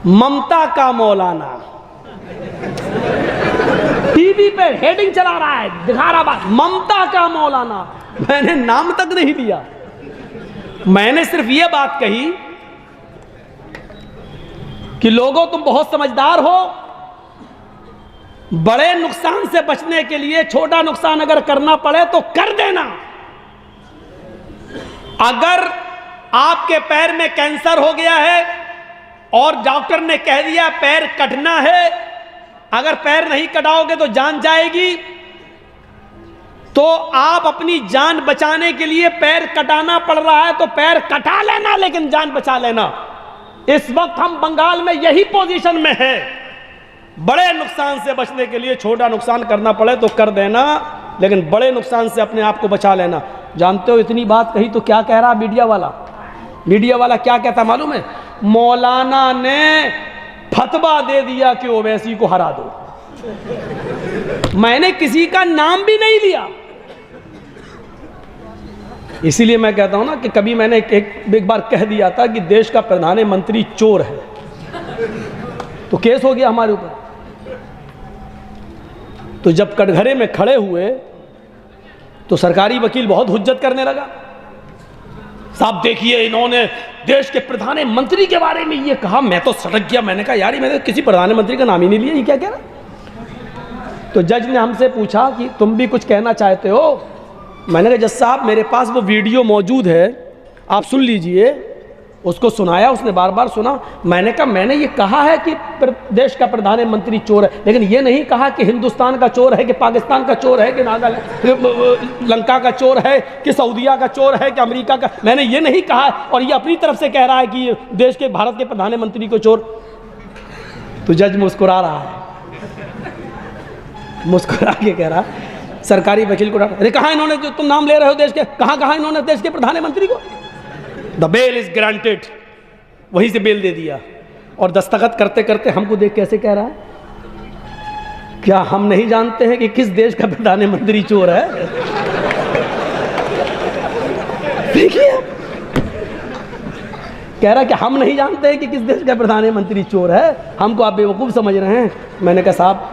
ममता का मौलाना टीवी पे हेडिंग चला रहा है, दिखा रहा बात, ममता का मौलाना। मैंने नाम तक नहीं लिया, मैंने सिर्फ यह बात कही कि लोगों तुम बहुत समझदार हो, बड़े नुकसान से बचने के लिए छोटा नुकसान अगर करना पड़े तो कर देना। अगर आपके पैर में कैंसर हो गया है और डॉक्टर ने कह दिया पैर कटना है, अगर पैर नहीं कटाओगे तो जान जाएगी, तो आप अपनी जान बचाने के लिए पैर कटाना पड़ रहा है तो पैर कटा लेना, लेकिन जान बचा लेना। इस वक्त हम बंगाल में यही पोजीशन में है, बड़े नुकसान से बचने के लिए छोटा नुकसान करना पड़े तो कर देना, लेकिन बड़े नुकसान से अपने आप को बचा लेना। जानते हो इतनी बात कही तो क्या कह रहा मीडिया वाला? मीडिया वाला क्या कहता मालूम है? मौलाना ने फतवा दे दिया कि ओवैसी को हरा दो। मैंने किसी का नाम भी नहीं लिया। इसीलिए मैं कहता हूं ना कि कभी मैंने एक बार कह दिया था कि देश का प्रधानमंत्री चोर है, तो केस हो गया हमारे ऊपर। तो जब कटघरे में खड़े हुए तो सरकारी वकील बहुत हुज्जत करने लगा, साहब देखिए इन्होंने देश के प्रधानमंत्री के बारे में ये कहा। मैं तो सटक गया, मैंने कहा यार मैंने किसी प्रधानमंत्री का नाम ही नहीं लिया, ये क्या कह रहा? तो जज ने हमसे पूछा कि तुम भी कुछ कहना चाहते हो? मैंने कहा जज साहब मेरे पास वो वीडियो मौजूद है, आप सुन लीजिए। उसको सुनाया, उसने बार बार सुना। मैंने कहा मैंने ये कहा है कि देश का प्रधानमंत्री चोर है, लेकिन ये नहीं कहा कि हिंदुस्तान का चोर है, कि पाकिस्तान का चोर है, कि नागालैंड लंका का चोर है, कि सऊदीया का चोर है, कि अमेरिका का। मैंने ये नहीं कहा, और ये अपनी तरफ से कह रहा है कि देश के भारत के प्रधानमंत्री को चोर। तो जज मुस्कुरा रहा है, मुस्कुरा के कह रहा सरकारी वकील को डांटा, अरे कहाँ इन्होंने, जो तुम नाम ले रहे हो देश के, कहाँ इन्होंने देश के प्रधानमंत्री को? द बेल इज ग्रांटेड, वहीं से बेल दे दिया। और दस्तखत करते करते हमको देख कैसे कह रहा है, क्या हम नहीं जानते हैं कि किस देश का प्रधानमंत्री चोर है? देखिए कह रहा कि हम नहीं जानते हैं कि किस देश का प्रधानमंत्री चोर है, हमको आप बेवकूफ़ समझ रहे हैं। मैंने कहा साहब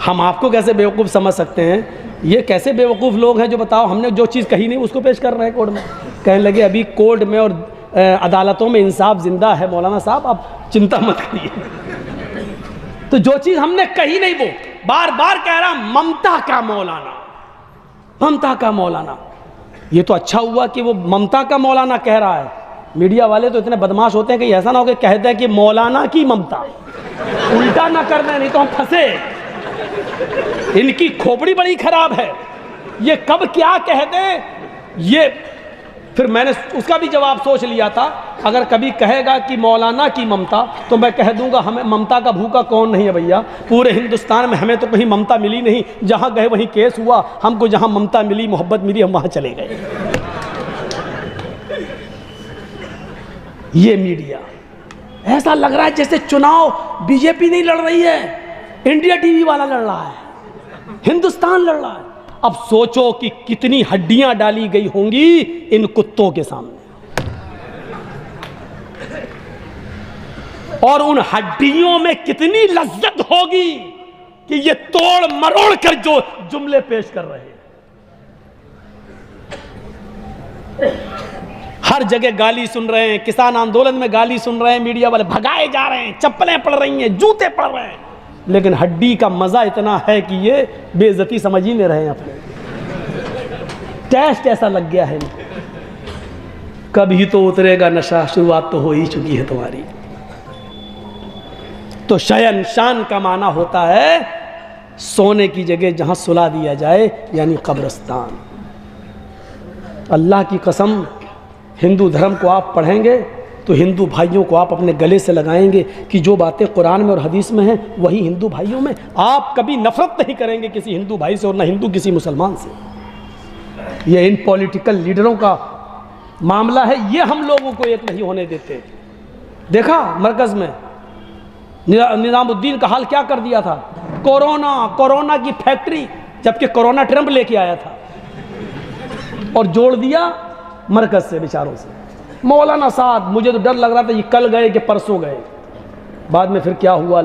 हम आपको कैसे बेवकूफ़ समझ सकते हैं? ये कैसे बेवकूफ़ लोग हैं जो बताओ हमने जो चीज़ कही नहीं उसको पेश कर रहे हैं कोर्ट में। कहने लगे अभी कोर्ट में और अदालतों में इंसाफ जिंदा है मौलाना साहब, आप चिंता मत करिए। तो जो चीज़ हमने कही नहीं वो बार बार कह रहा ममता का मौलाना, ममता का मौलाना। ये तो अच्छा हुआ कि वो ममता का मौलाना कह रहा है। मीडिया वाले तो इतने बदमाश होते हैं कि ऐसा ना हो कि कहते हैं कि मौलाना की ममता, उल्टा ना कर दें नहीं तो हम फंसे। इनकी खोपड़ी बड़ी खराब है, ये कब क्या कह दें ये। फिर मैंने उसका भी जवाब सोच लिया था, अगर कभी कहेगा कि मौलाना की ममता तो मैं कह दूंगा हमें ममता का भूखा कौन नहीं है भैया। पूरे हिंदुस्तान में हमें तो कहीं ममता मिली नहीं, जहां गए वहीं केस हुआ। हमको जहां ममता मिली, मोहब्बत मिली, हम वहां चले गए। ये मीडिया ऐसा लग रहा है जैसे चुनाव बीजेपी नहीं लड़ रही है, इंडिया टीवी वाला लड़ रहा है, हिंदुस्तान लड़ रहा है। अब सोचो कि कितनी हड्डियां डाली गई होंगी इन कुत्तों के सामने, और उन हड्डियों में कितनी लज्जत होगी कि ये तोड़ मरोड़ कर जो जुमले पेश कर रहे हैं। हर जगह गाली सुन रहे हैं, किसान आंदोलन में गाली सुन रहे हैं, मीडिया वाले भगाए जा रहे हैं, चप्पलें पड़ रही हैं, जूते पड़ रहे हैं, लेकिन हड्डी का मजा इतना है कि ये बेइज्जती समझ ही नहीं रहे हैं अपने। टेस्ट ऐसा लग गया है, कभी तो उतरेगा नशा, शुरुआत तो हो ही चुकी है तुम्हारी। तो शयन शान का माना होता है सोने की जगह जहां सुला दिया जाए, यानी कब्रिस्तान। अल्लाह की कसम, हिंदू धर्म को आप पढ़ेंगे तो हिंदू भाइयों को आप अपने गले से लगाएंगे कि जो बातें कुरान में और हदीस में हैं वही हिंदू भाइयों में। आप कभी नफरत नहीं करेंगे किसी हिंदू भाई से और ना हिंदू किसी मुसलमान से। ये इन पॉलिटिकल लीडरों का मामला है, ये हम लोगों को एक नहीं होने देते। देखा मरकज में निजामुद्दीन का हाल क्या कर दिया था, कोरोना की फैक्ट्री, जबकि कोरोना ट्रंप लेके आया था और जोड़ दिया मरकज से बेचारों से। मौलाना साहब, मुझे तो डर लग रहा था ये कल गए कि परसों गए। बाद में फिर क्या हुआ,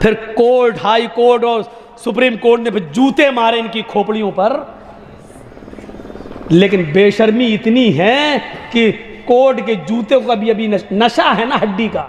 फिर कोर्ट, हाई कोर्ट और सुप्रीम कोर्ट ने फिर जूते मारे इनकी खोपड़ियों पर। लेकिन बेशर्मी इतनी है कि कोर्ट के जूते का भी अभी नशा है ना हड्डी का।